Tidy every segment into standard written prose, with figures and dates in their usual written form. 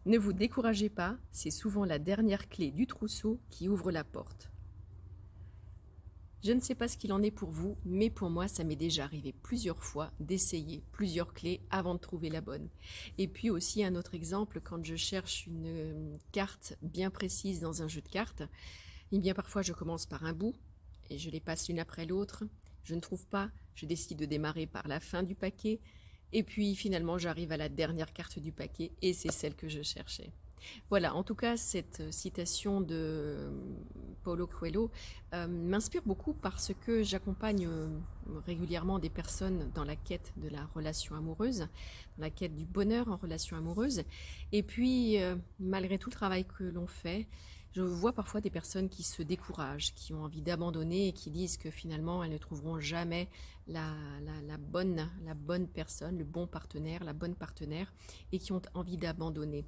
Ne vous découragez pas, c'est souvent la dernière clé du trousseau qui ouvre la porte. Je ne sais pas ce qu'il en est pour vous, mais pour moi, ça m'est déjà arrivé plusieurs fois d'essayer plusieurs clés avant de trouver la bonne. Et puis aussi un autre exemple, quand je cherche une carte bien précise dans un jeu de cartes, eh bien parfois je commence par un bout et je les passe l'une après l'autre. Je ne trouve pas, je décide de démarrer par la fin du paquet et puis finalement j'arrive à la dernière carte du paquet et c'est celle que je cherchais. Voilà, en tout cas, cette citation de Paulo Coelho m'inspire beaucoup parce que j'accompagne régulièrement des personnes dans la quête de la relation amoureuse, dans la quête du bonheur en relation amoureuse. Et puis, malgré tout le travail que l'on fait, je vois parfois des personnes qui se découragent, qui ont envie d'abandonner et qui disent que finalement, elles ne trouveront jamais la bonne personne, le bon partenaire, la bonne partenaire, et qui ont envie d'abandonner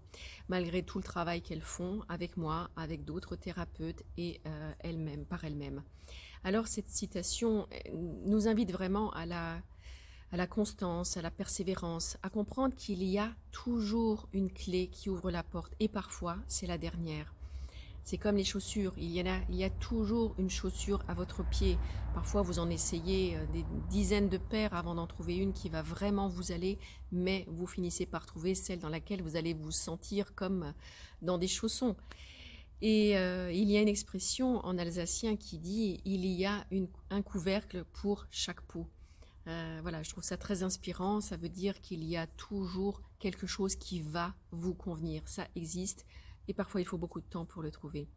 malgré tout le travail qu'elles font avec moi, avec d'autres thérapeutes et elles-mêmes, par elles-mêmes. Alors cette citation nous invite vraiment à la constance, à la persévérance, à comprendre qu'il y a toujours une clé qui ouvre la porte et parfois c'est la dernière. C'est comme les chaussures, il y a toujours une chaussure à votre pied. Parfois, vous en essayez des dizaines de paires avant d'en trouver une qui va vraiment vous aller, mais vous finissez par trouver celle dans laquelle vous allez vous sentir comme dans des chaussons. Et il y a une expression en alsacien qui dit « il y a un couvercle pour chaque pot ». Voilà, je trouve ça très inspirant, ça veut dire qu'il y a toujours quelque chose qui va vous convenir, ça existe et parfois il faut beaucoup de temps pour le trouver.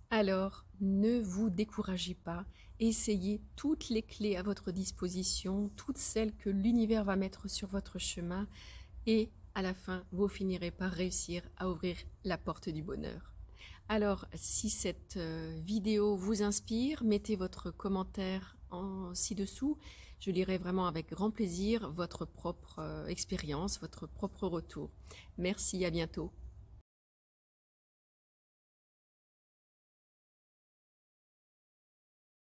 Alors, ne vous découragez pas, essayez toutes les clés à votre disposition, toutes celles que l'univers va mettre sur votre chemin et à la fin, vous finirez par réussir à ouvrir la porte du bonheur. Alors, si cette vidéo vous inspire, mettez votre commentaire ci-dessous. Je lirai vraiment avec grand plaisir votre propre expérience, votre propre retour. Merci, à bientôt.